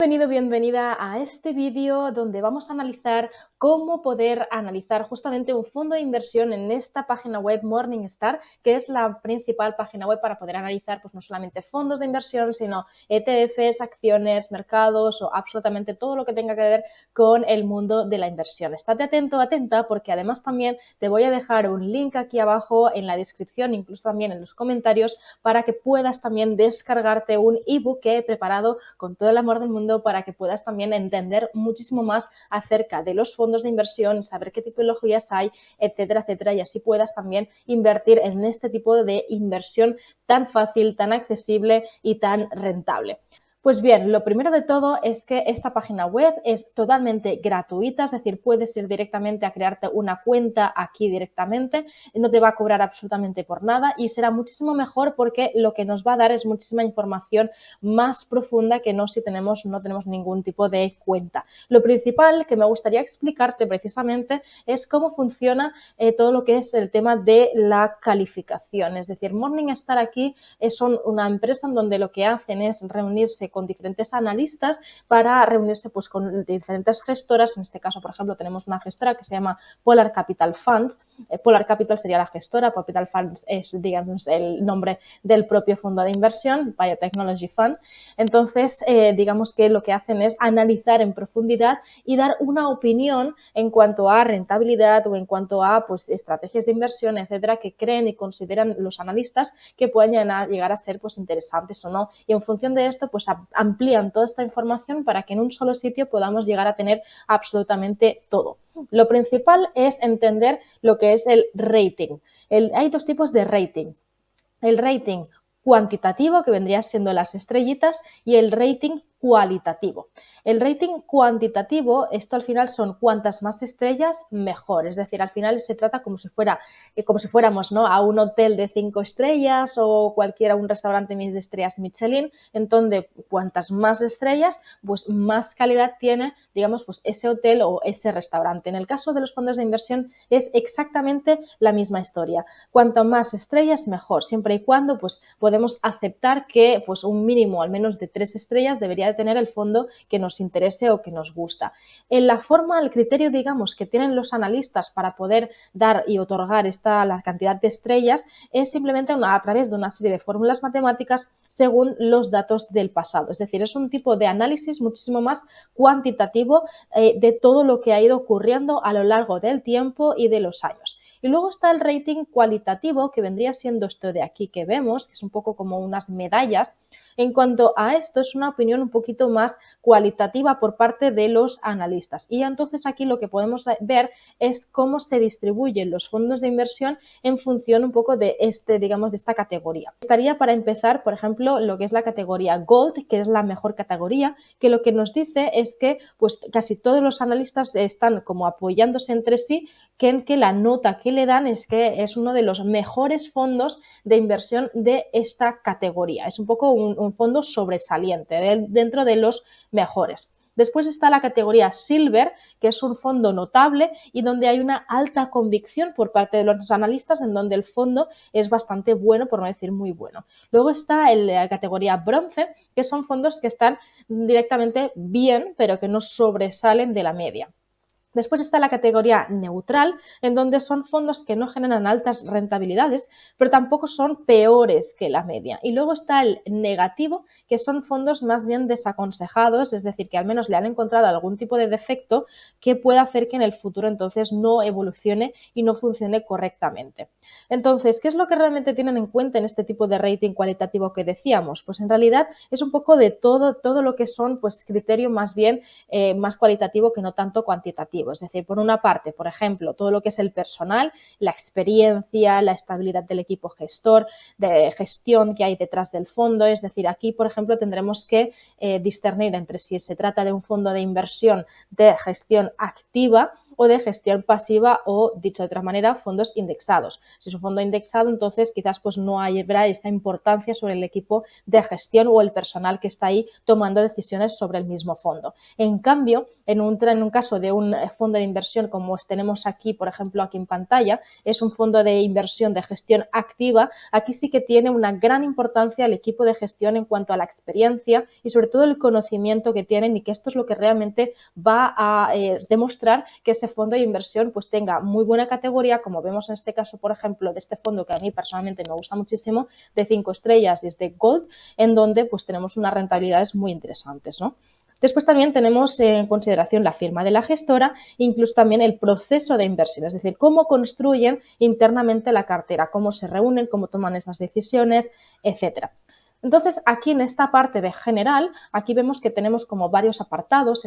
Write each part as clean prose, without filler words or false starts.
Bienvenido, bienvenida a este vídeo donde vamos a analizar cómo poder analizar justamente un fondo de inversión en esta página web Morningstar, que es la principal página web para poder analizar pues no solamente fondos de inversión, sino ETFs, acciones, mercados o absolutamente todo lo que tenga que ver con el mundo de la inversión. Estate atento, atenta, porque además también te voy a dejar un link aquí abajo en la descripción, incluso también en los comentarios, para que puedas también descargarte un ebook que he preparado con todo el amor del mundo para que puedas también entender muchísimo más acerca de los fondos de inversión, saber qué tipologías hay, etcétera, etcétera, y así puedas también invertir en este tipo de inversión tan fácil, tan accesible y tan rentable. Pues bien, lo primero de todo es que esta página web es totalmente gratuita, es decir, puedes ir directamente a crearte una cuenta aquí directamente, no te va a cobrar absolutamente por nada y será muchísimo mejor porque lo que nos va a dar es muchísima información más profunda que no si no tenemos ningún tipo de cuenta. Lo principal que me gustaría explicarte precisamente es cómo funciona todo lo que es el tema de la calificación. Es decir, Morningstar aquí son una empresa en donde lo que hacen es reunirse con diferentes analistas para reunirse pues con diferentes gestoras. En este caso, por ejemplo, tenemos una gestora que se llama Polar Capital Funds. Polar Capital sería la gestora, Capital Funds es, digamos, el nombre del propio fondo de inversión, Biotechnology Fund. Entonces, digamos que lo que hacen es analizar en profundidad y dar una opinión en cuanto a rentabilidad o en cuanto a pues, estrategias de inversión, etcétera, que creen y consideran los analistas que pueden llegar a ser pues, interesantes o no. Y en función de esto, pues amplían toda esta información para que en un solo sitio podamos llegar a tener absolutamente todo. Lo principal es entender lo que es el rating. Hay dos tipos de rating. El rating cuantitativo, que vendría siendo las estrellitas, y el rating cualitativo. El rating cuantitativo, esto al final son cuantas más estrellas, mejor. Es decir, al final se trata como si fuéramos, ¿no?, a un hotel de 5 estrellas o un restaurante de estrellas Michelin, en donde cuantas más estrellas, pues más calidad tiene, digamos, pues ese hotel o ese restaurante. En el caso de los fondos de inversión es exactamente la misma historia. Cuanto más estrellas, mejor, siempre y cuando pues podemos aceptar que pues un mínimo al menos de 3 estrellas debería de tener el fondo que nos interese o que nos gusta. En la forma, el criterio, digamos, que tienen los analistas para poder dar y otorgar la cantidad de estrellas es simplemente a través de una serie de fórmulas matemáticas según los datos del pasado. Es decir, es un tipo de análisis muchísimo más cuantitativo de todo lo que ha ido ocurriendo a lo largo del tiempo y de los años. Y luego está el rating cualitativo, que vendría siendo esto de aquí que vemos, que es un poco como unas medallas. En cuanto a esto, es una opinión un poquito más cualitativa por parte de los analistas. Y entonces aquí lo que podemos ver es cómo se distribuyen los fondos de inversión en función un poco de digamos, de esta categoría. Estaría para empezar, por ejemplo, lo que es la categoría Gold, que es la mejor categoría, que lo que nos dice es que pues casi todos los analistas están como apoyándose entre sí, que la nota que le dan es que es uno de los mejores fondos de inversión de esta categoría. Es un poco un fondo sobresaliente dentro de los mejores. Después está la categoría Silver, que es un fondo notable y donde hay una alta convicción por parte de los analistas, en donde el fondo es bastante bueno, por no decir muy bueno. Luego está la categoría Bronce, que son fondos que están directamente bien, pero que no sobresalen de la media. Después está la categoría neutral, en donde son fondos que no generan altas rentabilidades, pero tampoco son peores que la media. Y luego está el negativo, que son fondos más bien desaconsejados, es decir, que al menos le han encontrado algún tipo de defecto que pueda hacer que en el futuro entonces no evolucione y no funcione correctamente. Entonces, ¿qué es lo que realmente tienen en cuenta en este tipo de rating cualitativo que decíamos? Pues en realidad es un poco de todo lo que son pues criterio más bien más cualitativo que no tanto cuantitativo. Es decir, por una parte, por ejemplo, todo lo que es el personal, la experiencia, la estabilidad del equipo gestor, de gestión que hay detrás del fondo. Es decir, aquí, por ejemplo, tendremos que discernir entre si se trata de un fondo de inversión de gestión activa o de gestión pasiva o, dicho de otra manera, fondos indexados. Si es un fondo indexado, entonces quizás pues no habrá esa importancia sobre el equipo de gestión o el personal que está ahí tomando decisiones sobre el mismo fondo. En cambio, en un caso de un fondo de inversión como tenemos aquí, por ejemplo, aquí en pantalla, es un fondo de inversión de gestión activa. Aquí sí que tiene una gran importancia el equipo de gestión en cuanto a la experiencia y sobre todo el conocimiento que tienen, y que esto es lo que realmente va a demostrar que ese fondo de inversión pues tenga muy buena categoría, como vemos en este caso, por ejemplo, de este fondo que a mí personalmente me gusta muchísimo, de 5 estrellas y es de Gold, en donde pues tenemos unas rentabilidades muy interesantes, ¿no? Después también tenemos en consideración la firma de la gestora, incluso también el proceso de inversión, es decir, cómo construyen internamente la cartera, cómo se reúnen, cómo toman esas decisiones, etcétera. Entonces, aquí en esta parte de general, aquí vemos que tenemos como varios apartados.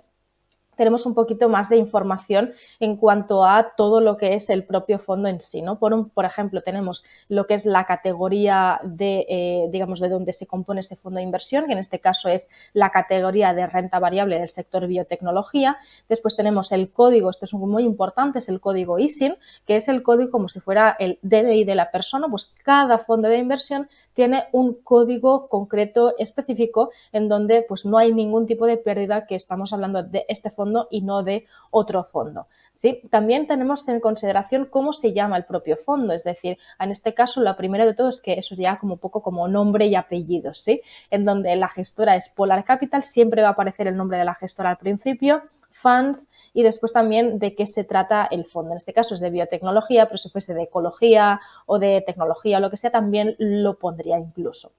Tenemos un poquito más de información en cuanto a todo lo que es el propio fondo en sí, ¿no? Por ejemplo, tenemos lo que es la categoría de, digamos, de donde se compone ese fondo de inversión, que en este caso es la categoría de renta variable del sector biotecnología. Después tenemos el código, esto es muy importante, es el código ISIN, que es el código como si fuera el DNI de la persona. Pues cada fondo de inversión tiene un código concreto específico en donde pues no hay ningún tipo de pérdida, que estamos hablando de este fondo y no de otro fondo. ¿Sí? También tenemos en consideración cómo se llama el propio fondo, es decir, en este caso lo primero de todo es que eso ya como un poco como nombre y apellidos, ¿sí? En donde la gestora es Polar Capital, siempre va a aparecer el nombre de la gestora al principio, funds, y después también de qué se trata el fondo. En este caso es de biotecnología, pero si fuese de ecología o de tecnología o lo que sea, también lo pondría incluso.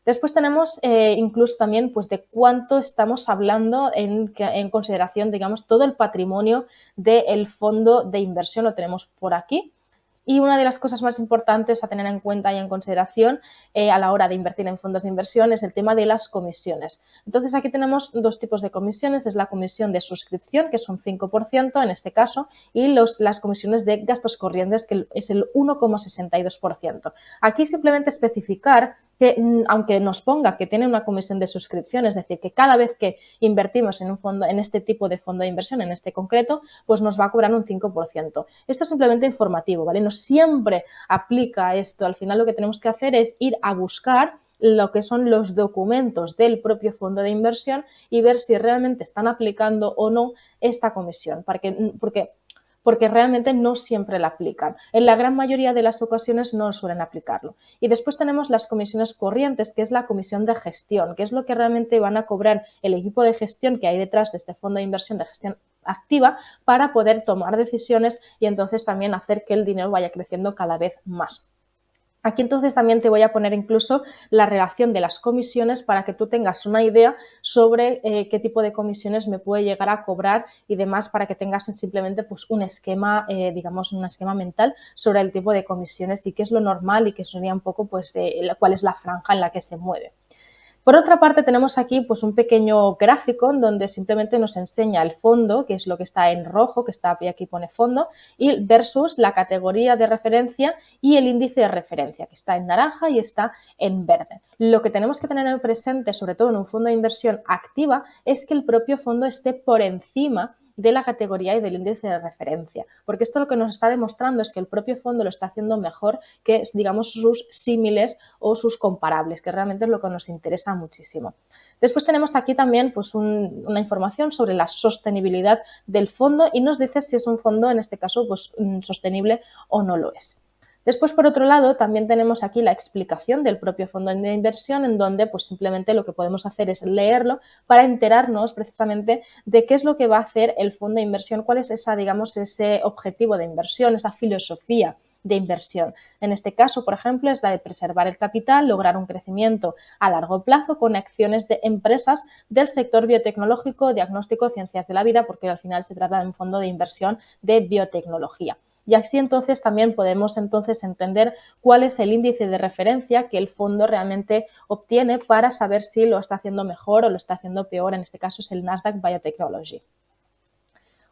Después tenemos incluso también pues, de cuánto estamos hablando en consideración, digamos, todo el patrimonio del fondo de inversión lo tenemos por aquí. Y una de las cosas más importantes a tener en cuenta y en consideración a la hora de invertir en fondos de inversión es el tema de las comisiones. Entonces, aquí tenemos dos tipos de comisiones. Es la comisión de suscripción, que es un 5% en este caso, y las comisiones de gastos corrientes, que es el 1,62%. Aquí simplemente especificar que, aunque nos ponga que tiene una comisión de suscripción, es decir, que cada vez que invertimos en un fondo, en este tipo de fondo de inversión, en este concreto, pues nos va a cobrar un 5%. Esto es simplemente informativo, ¿vale? No siempre aplica esto. Al final lo que tenemos que hacer es ir a buscar lo que son los documentos del propio fondo de inversión y ver si realmente están aplicando o no esta comisión, porque realmente no siempre la aplican. En la gran mayoría de las ocasiones no suelen aplicarlo. Y después tenemos las comisiones corrientes, que es la comisión de gestión, que es lo que realmente van a cobrar el equipo de gestión que hay detrás de este fondo de inversión de gestión activa para poder tomar decisiones y entonces también hacer que el dinero vaya creciendo cada vez más. Aquí entonces también te voy a poner incluso la relación de las comisiones para que tú tengas una idea sobre qué tipo de comisiones me puede llegar a cobrar y demás, para que tengas simplemente pues, un esquema, digamos, un esquema mental sobre el tipo de comisiones y qué es lo normal y qué sería un poco pues, cuál es la franja en la que se mueve. Por otra parte, tenemos aquí pues, un pequeño gráfico donde simplemente nos enseña el fondo, que es lo que está en rojo, que está aquí pone fondo, y versus la categoría de referencia y el índice de referencia, que está en naranja y está en verde. Lo que tenemos que tener presente, sobre todo en un fondo de inversión activa, es que el propio fondo esté por encima de la categoría y del índice de referencia, porque esto lo que nos está demostrando es que el propio fondo lo está haciendo mejor que, digamos, sus símiles o sus comparables, que realmente es lo que nos interesa muchísimo. Después tenemos aquí también pues, una información sobre la sostenibilidad del fondo y nos dice si es un fondo, en este caso, pues, sostenible o no lo es. Después, por otro lado, también tenemos aquí la explicación del propio fondo de inversión, en donde pues, simplemente lo que podemos hacer es leerlo para enterarnos precisamente de qué es lo que va a hacer el fondo de inversión, cuál es ese objetivo de inversión, esa filosofía de inversión. En este caso, por ejemplo, es la de preservar el capital, lograr un crecimiento a largo plazo con acciones de empresas del sector biotecnológico, diagnóstico, ciencias de la vida, porque al final se trata de un fondo de inversión de biotecnología. Y así entonces también podemos entender cuál es el índice de referencia que el fondo realmente obtiene para saber si lo está haciendo mejor o lo está haciendo peor. En este caso es el Nasdaq Biotechnology.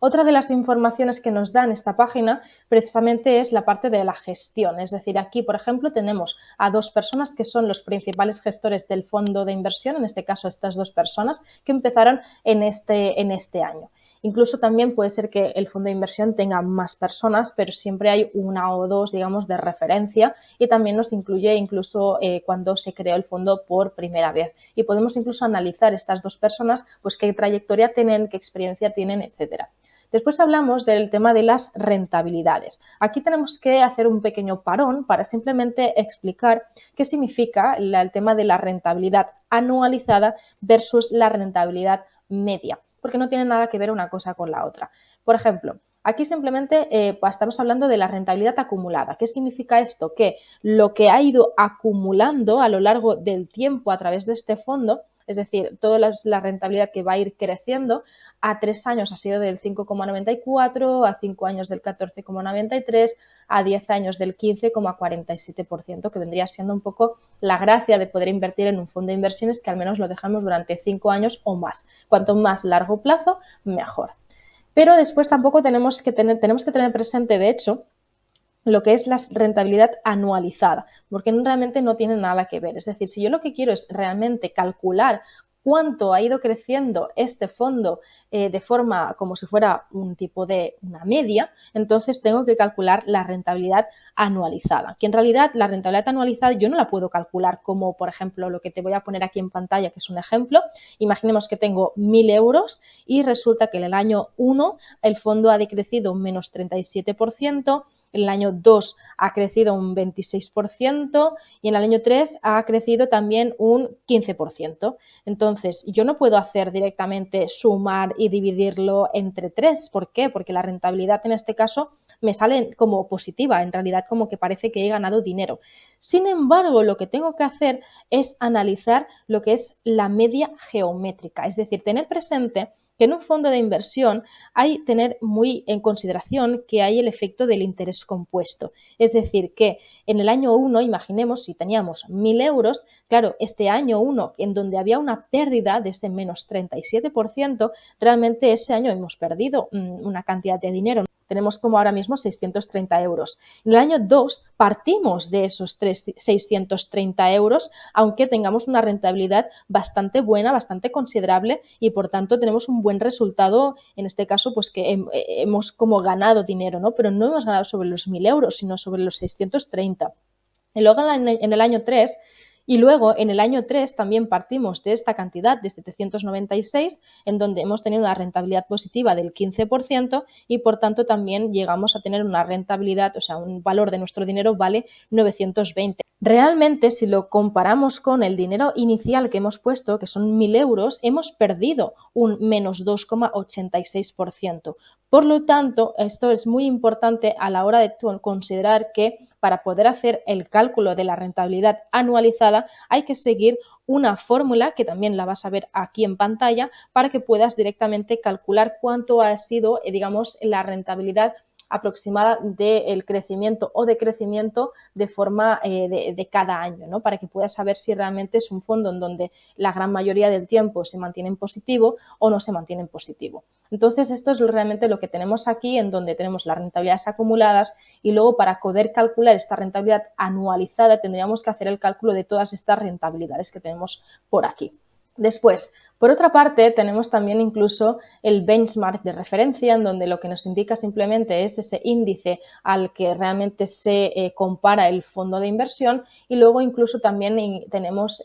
Otra de las informaciones que nos dan esta página precisamente es la parte de la gestión. Es decir, aquí, por ejemplo, tenemos a dos personas que son los principales gestores del fondo de inversión, en este caso estas dos personas que empezaron en este año. Incluso también puede ser que el fondo de inversión tenga más personas, pero siempre hay una o dos, digamos, de referencia, y también nos incluye incluso cuando se creó el fondo por primera vez. Y podemos incluso analizar estas dos personas, pues qué trayectoria tienen, qué experiencia tienen, etcétera. Después hablamos del tema de las rentabilidades. Aquí tenemos que hacer un pequeño parón para simplemente explicar qué significa el tema de la rentabilidad anualizada versus la rentabilidad media, porque no tiene nada que ver una cosa con la otra. Por ejemplo, aquí simplemente estamos hablando de la rentabilidad acumulada. ¿Qué significa esto? Que lo que ha ido acumulando a lo largo del tiempo a través de este fondo, es decir, toda la rentabilidad que va a ir creciendo, a 3 años ha sido del 5,94, a 5 años del 14,93, a 10 años del 15,47%, que vendría siendo un poco la gracia de poder invertir en un fondo de inversiones, que al menos lo dejamos durante 5 años o más. Cuanto más largo plazo, mejor. Pero después tampoco tenemos que tener presente, de hecho, lo que es la rentabilidad anualizada, porque realmente no tiene nada que ver. Es decir, si yo lo que quiero es realmente calcular cuánto ha ido creciendo este fondo de forma como si fuera un tipo de una media, entonces tengo que calcular la rentabilidad anualizada, que en realidad la rentabilidad anualizada yo no la puedo calcular como, por ejemplo, lo que te voy a poner aquí en pantalla, que es un ejemplo. Imaginemos que tengo 1.000 euros y resulta que en el año 1 el fondo ha decrecido un menos 37%, en el año 2 ha crecido un 26% y en el año 3 ha crecido también un 15%. Entonces, yo no puedo hacer directamente sumar y dividirlo entre 3. ¿Por qué? Porque la rentabilidad en este caso me sale como positiva, en realidad como que parece que he ganado dinero. Sin embargo, lo que tengo que hacer es analizar lo que es la media geométrica, es decir, tener presente que en un fondo de inversión hay que tener muy en consideración que hay el efecto del interés compuesto. Es decir, que en el año 1, imaginemos si teníamos 1.000 euros, claro, este año 1, en donde había una pérdida de ese menos 37%, realmente ese año hemos perdido una cantidad de dinero. Tenemos como ahora mismo 630 euros. En el año 2 partimos de esos 630 euros, aunque tengamos una rentabilidad bastante buena, bastante considerable, y por tanto tenemos un buen resultado, en este caso, pues que hemos como ganado dinero, ¿no? Pero no hemos ganado sobre los 1.000 euros, sino sobre los 630. Y luego en el año 3 y luego en el año 3 también partimos de esta cantidad de 796, en donde hemos tenido una rentabilidad positiva del 15% y por tanto también llegamos a tener una rentabilidad, o sea, un valor de nuestro dinero vale 920. Realmente, si lo comparamos con el dinero inicial que hemos puesto, que son 1.000 euros, hemos perdido un menos 2,86%. Por lo tanto, esto es muy importante a la hora de considerar que para poder hacer el cálculo de la rentabilidad anualizada hay que seguir una fórmula que también la vas a ver aquí en pantalla para que puedas directamente calcular cuánto ha sido, digamos, la rentabilidad aproximada del crecimiento o decrecimiento de forma de cada año, ¿no? Para que puedas saber si realmente es un fondo en donde la gran mayoría del tiempo se mantiene en positivo o no se mantiene en positivo. Entonces, esto es realmente lo que tenemos aquí, en donde tenemos las rentabilidades acumuladas, y luego para poder calcular esta rentabilidad anualizada tendríamos que hacer el cálculo de todas estas rentabilidades que tenemos por aquí. Después, por otra parte, tenemos también incluso el benchmark de referencia, en donde lo que nos indica simplemente es ese índice al que realmente se compara el fondo de inversión, y luego incluso también tenemos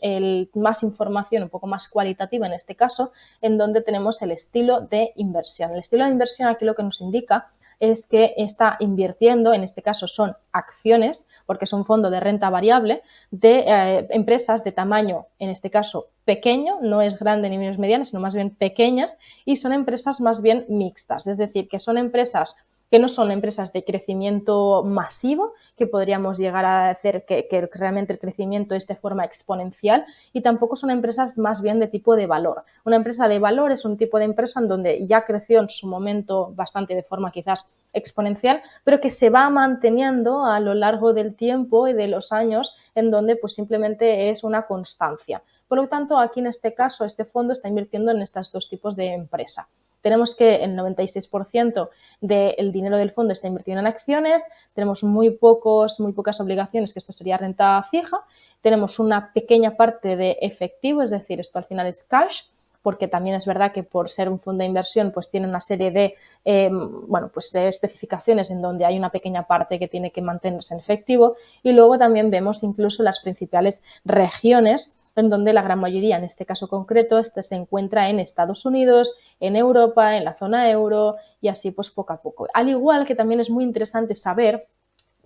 más información un poco más cualitativa en este caso, en donde tenemos el estilo de inversión. El estilo de inversión aquí lo que nos indica es que está invirtiendo, en este caso son acciones, porque es un fondo de renta variable, de empresas de tamaño, en este caso pequeño, no es grande ni menos mediana, sino más bien pequeñas, y son empresas más bien mixtas, es decir, que son empresas que no son empresas de crecimiento masivo, que podríamos llegar a hacer que realmente el crecimiento es de forma exponencial, y tampoco son empresas más bien de tipo de valor. Una empresa de valor es un tipo de empresa en donde ya creció en su momento bastante de forma quizás exponencial, pero que se va manteniendo a lo largo del tiempo y de los años, en donde pues simplemente es una constancia. Por lo tanto, aquí en este caso, este fondo está invirtiendo en estos dos tipos de empresa. Tenemos que el 96% del dinero del fondo está invertido en acciones, tenemos muy pocas obligaciones, que esto sería renta fija, tenemos una pequeña parte de efectivo, es decir, esto al final es cash, porque también es verdad que por ser un fondo de inversión pues tiene una serie de, de especificaciones en donde hay una pequeña parte que tiene que mantenerse en efectivo, y luego también vemos incluso las principales regiones en donde la gran mayoría, en este caso concreto, se encuentra en Estados Unidos, en Europa, en la zona euro, y así pues poco a poco. Al igual que también es muy interesante saber,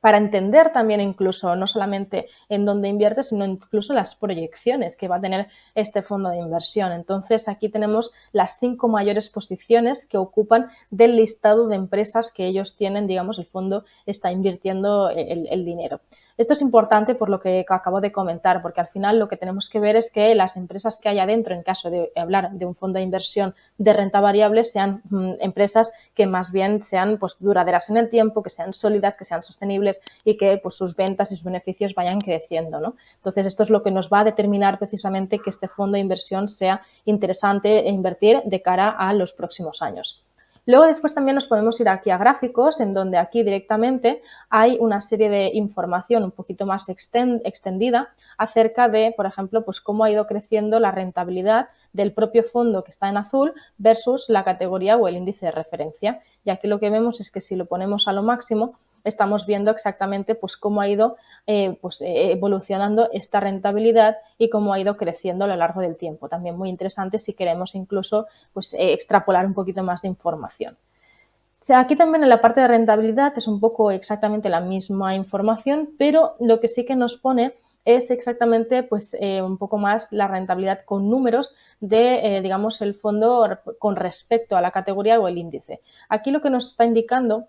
para entender también incluso no solamente en dónde invierte, sino incluso las proyecciones que va a tener este fondo de inversión. Entonces, aquí tenemos las 5 mayores posiciones que ocupan del listado de empresas que ellos tienen, digamos, el fondo está invirtiendo el dinero. Esto es importante por lo que acabo de comentar, porque al final lo que tenemos que ver es que las empresas que hay adentro, en caso de hablar de un fondo de inversión de renta variable, sean empresas que más bien sean pues duraderas en el tiempo, que sean sólidas, que sean sostenibles y que pues sus ventas y sus beneficios vayan creciendo, ¿no? Entonces, esto es lo que nos va a determinar precisamente que este fondo de inversión sea interesante invertir de cara a los próximos años. Luego después también nos podemos ir aquí a gráficos, en donde aquí directamente hay una serie de información un poquito más extendida acerca de, por ejemplo, pues cómo ha ido creciendo la rentabilidad del propio fondo que está en azul versus la categoría o el índice de referencia. Y aquí lo que vemos es que si lo ponemos a lo máximo, estamos viendo exactamente pues cómo ha ido evolucionando esta rentabilidad y cómo ha ido creciendo a lo largo del tiempo. También muy interesante si queremos incluso pues, extrapolar un poquito más de información. O sea, aquí también en la parte de rentabilidad es un poco exactamente la misma información, pero lo que sí que nos pone es exactamente pues, un poco más la rentabilidad con números de, digamos, el fondo con respecto a la categoría o el índice. Aquí lo que nos está indicando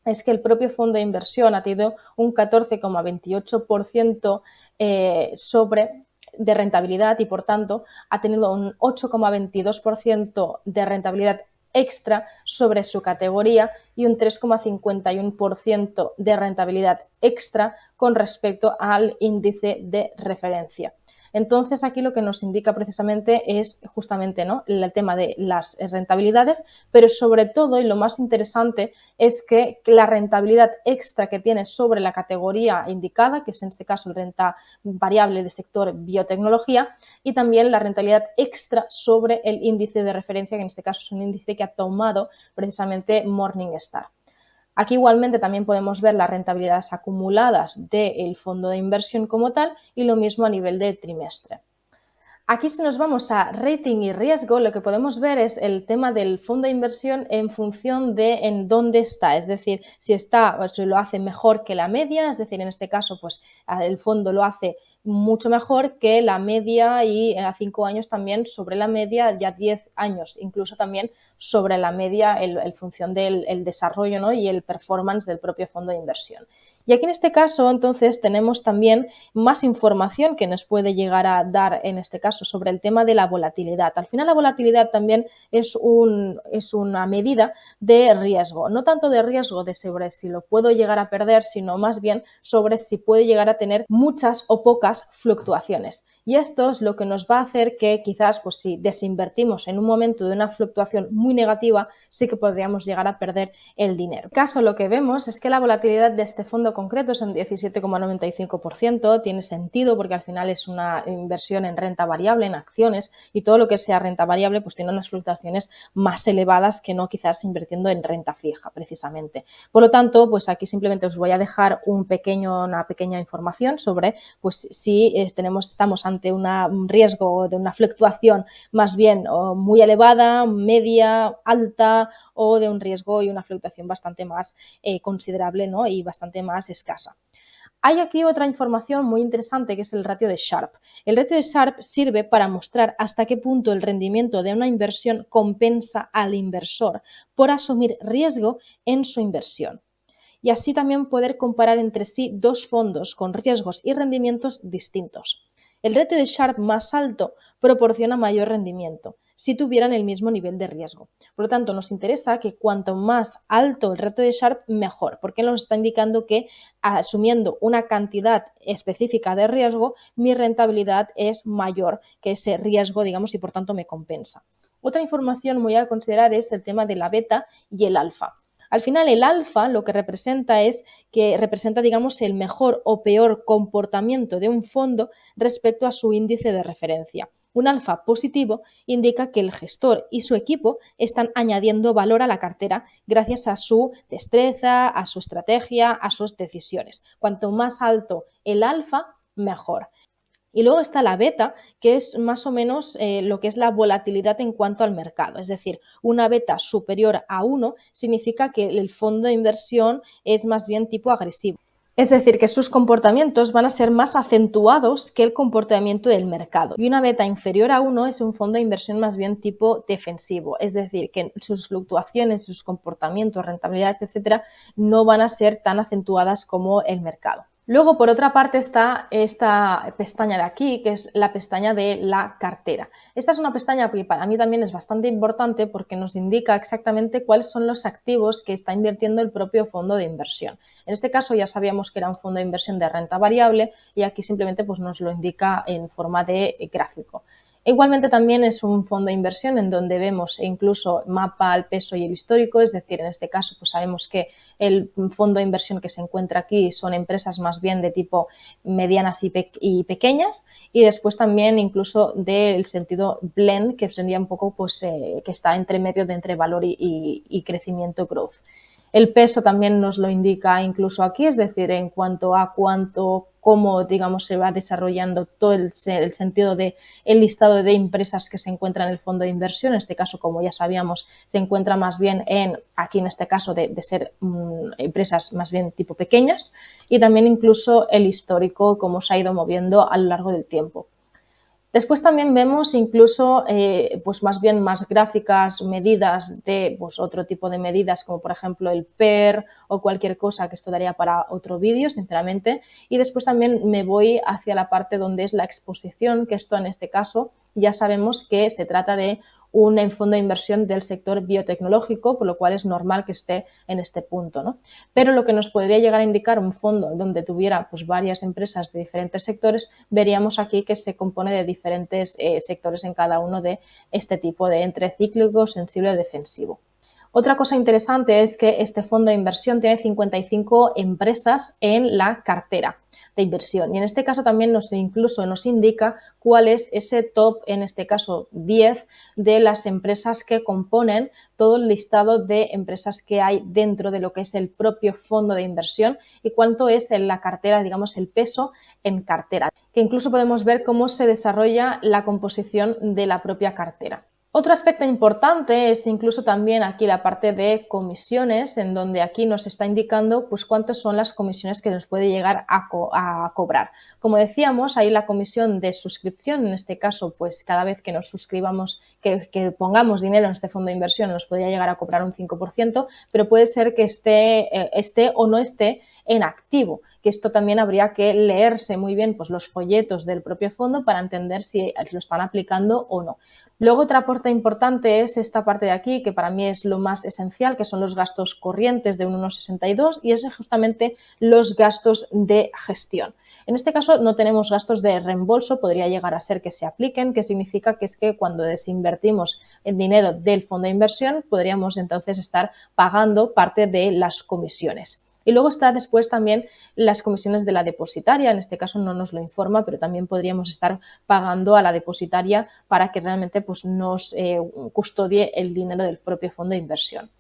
es que el propio fondo de inversión ha tenido un 14,28% de rentabilidad y, por tanto, ha tenido un 8,22% de rentabilidad extra sobre su categoría y un 3,51% de rentabilidad extra con respecto al índice de referencia. Entonces, aquí lo que nos indica precisamente es justamente, ¿no?, el tema de las rentabilidades, pero sobre todo, y lo más interesante, es que la rentabilidad extra que tiene sobre la categoría indicada, que es en este caso renta variable de sector biotecnología, y también la rentabilidad extra sobre el índice de referencia, que en este caso es un índice que ha tomado precisamente Morningstar. Aquí igualmente también podemos ver las rentabilidades acumuladas del fondo de inversión como tal y lo mismo a nivel de trimestre. Aquí si nos vamos a rating y riesgo, lo que podemos ver es el tema del fondo de inversión en función de en dónde está, es decir, si lo hace mejor que la media, es decir, en este caso pues el fondo lo hace mucho mejor que la media y a 5 años también sobre la media, ya 10 años incluso también sobre la media en función del desarrollo, ¿no?, y el performance del propio fondo de inversión. Y aquí en este caso, entonces, tenemos también más información que nos puede llegar a dar, en este caso, sobre el tema de la volatilidad. Al final, la volatilidad también es una medida de riesgo, no tanto de riesgo de sobre si lo puedo llegar a perder, sino más bien sobre si puede llegar a tener muchas o pocas fluctuaciones. Y esto es lo que nos va a hacer que quizás, pues si desinvertimos en un momento de una fluctuación muy negativa, sí que podríamos llegar a perder el dinero. En este caso, lo que vemos es que la volatilidad de este fondo concreto es un 17,95%, tiene sentido porque al final es una inversión en renta variable, en acciones, y todo lo que sea renta variable pues tiene unas fluctuaciones más elevadas que no quizás invirtiendo en renta fija precisamente. Por lo tanto, pues aquí simplemente os voy a dejar una pequeña información sobre pues si estamos ante un riesgo de una fluctuación más bien muy elevada, media, alta, o de un riesgo y una fluctuación bastante más considerable, ¿no?, y bastante más escasa. Hay aquí otra información muy interesante que es el ratio de Sharpe. El ratio de Sharpe sirve para mostrar hasta qué punto el rendimiento de una inversión compensa al inversor por asumir riesgo en su inversión, y así también poder comparar entre sí dos fondos con riesgos y rendimientos distintos. El ratio de Sharpe más alto proporciona mayor rendimiento si tuvieran el mismo nivel de riesgo. Por lo tanto, nos interesa que cuanto más alto el ratio de Sharpe, mejor, porque nos está indicando que asumiendo una cantidad específica de riesgo, mi rentabilidad es mayor que ese riesgo, digamos, y por tanto me compensa. Otra información muy a considerar es el tema de la beta y el alfa. Al final, el alfa lo que representa es que representa, digamos, el mejor o peor comportamiento de un fondo respecto a su índice de referencia. Un alfa positivo indica que el gestor y su equipo están añadiendo valor a la cartera gracias a su destreza, a su estrategia, a sus decisiones. Cuanto más alto el alfa, mejor. Y luego está la beta, que es más o menos lo que es la volatilidad en cuanto al mercado. Es decir, una beta superior a 1 significa que el fondo de inversión es más bien tipo agresivo. Es decir, que sus comportamientos van a ser más acentuados que el comportamiento del mercado. Y una beta inferior a 1 es un fondo de inversión más bien tipo defensivo. Es decir, que sus fluctuaciones, sus comportamientos, rentabilidades, etcétera, no van a ser tan acentuadas como el mercado. Luego, por otra parte, está esta pestaña de aquí, que es la pestaña de la cartera. Esta es una pestaña que para mí también es bastante importante porque nos indica exactamente cuáles son los activos que está invirtiendo el propio fondo de inversión. En este caso ya sabíamos que era un fondo de inversión de renta variable y aquí simplemente pues, nos lo indica en forma de gráfico. Igualmente también es un fondo de inversión en donde vemos incluso mapa al peso y el histórico, es decir, en este caso pues sabemos que el fondo de inversión que se encuentra aquí son empresas más bien de tipo medianas y pequeñas y después también incluso del sentido blend que sería un poco pues que está entre medio de entre valor y crecimiento growth. El peso también nos lo indica incluso aquí, es decir, en cuanto a cómo, digamos, se va desarrollando todo el sentido del listado de empresas que se encuentran en el fondo de inversión. En este caso, como ya sabíamos, se encuentra más bien aquí en este caso, de ser empresas más bien tipo pequeñas y también incluso el histórico, cómo se ha ido moviendo a lo largo del tiempo. Después también vemos incluso pues más bien más gráficas, medidas de pues otro tipo de medidas como por ejemplo el PER o cualquier cosa que esto daría para otro vídeo, sinceramente. Y después también me voy hacia la parte donde es la exposición, que esto en este caso ya sabemos que se trata de un fondo de inversión del sector biotecnológico, por lo cual es normal que esté en este punto, ¿no? Pero lo que nos podría llegar a indicar un fondo donde tuviera pues, varias empresas de diferentes sectores, veríamos aquí que se compone de diferentes sectores en cada uno de este tipo de entre cíclico, sensible o defensivo. Otra cosa interesante es que este fondo de inversión tiene 55 empresas en la cartera de inversión y en este caso también incluso nos indica cuál es ese top, en este caso 10, de las empresas que componen todo el listado de empresas que hay dentro de lo que es el propio fondo de inversión y cuánto es en la cartera, digamos, el peso en cartera, que incluso podemos ver cómo se desarrolla la composición de la propia cartera. Otro aspecto importante es incluso también aquí la parte de comisiones, en donde aquí nos está indicando pues cuántas son las comisiones que nos puede llegar a cobrar. Como decíamos, hay la comisión de suscripción, en este caso, pues cada vez que nos suscribamos, que pongamos dinero en este fondo de inversión, nos podría llegar a cobrar un 5%, pero puede ser que esté o no esté en activo, que esto también habría que leerse muy bien pues, los folletos del propio fondo para entender si lo están aplicando o no. Luego otra parte importante es esta parte de aquí, que para mí es lo más esencial, que son los gastos corrientes de un 1,62 y es justamente los gastos de gestión. En este caso no tenemos gastos de reembolso, podría llegar a ser que se apliquen, que significa que es que cuando desinvertimos el dinero del fondo de inversión podríamos entonces estar pagando parte de las comisiones. Y luego está después también las comisiones de la depositaria, en este caso no nos lo informa, pero también podríamos estar pagando a la depositaria para que realmente pues, nos custodie el dinero del propio fondo de inversión.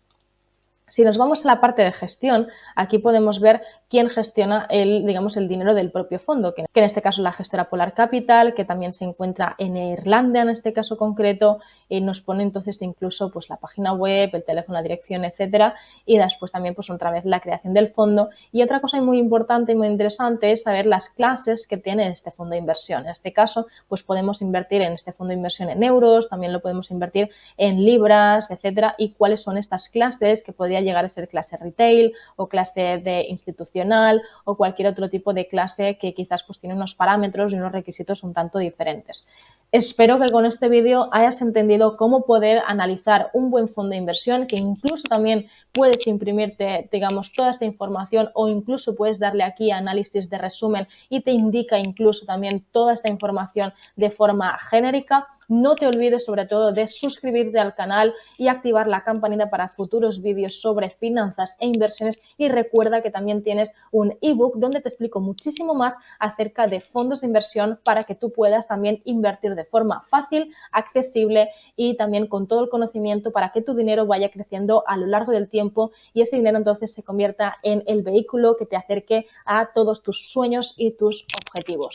Si nos vamos a la parte de gestión, aquí podemos ver quién gestiona el dinero del propio fondo, que en este caso es la gestora Polar Capital, que también se encuentra en Irlanda en este caso concreto, y nos pone entonces incluso pues, la página web, el teléfono, la dirección, etcétera, y después también pues otra vez la creación del fondo. Y otra cosa muy importante y muy interesante es saber las clases que tiene este fondo de inversión. En este caso, pues podemos invertir en este fondo de inversión en euros, también lo podemos invertir en libras, etcétera, y cuáles son estas clases que podría llegar a ser clase retail o clase de institucional o cualquier otro tipo de clase que quizás pues tiene unos parámetros y unos requisitos un tanto diferentes. Espero que con este vídeo hayas entendido cómo poder analizar un buen fondo de inversión, que incluso también puedes imprimirte, digamos, toda esta información o incluso puedes darle aquí a análisis de resumen y te indica incluso también toda esta información de forma genérica. No te olvides sobre todo de suscribirte al canal y activar la campanita para futuros vídeos sobre finanzas e inversiones, y recuerda que también tienes un ebook donde te explico muchísimo más acerca de fondos de inversión para que tú puedas también invertir de forma fácil, accesible y también con todo el conocimiento para que tu dinero vaya creciendo a lo largo del tiempo y ese dinero entonces se convierta en el vehículo que te acerque a todos tus sueños y tus objetivos.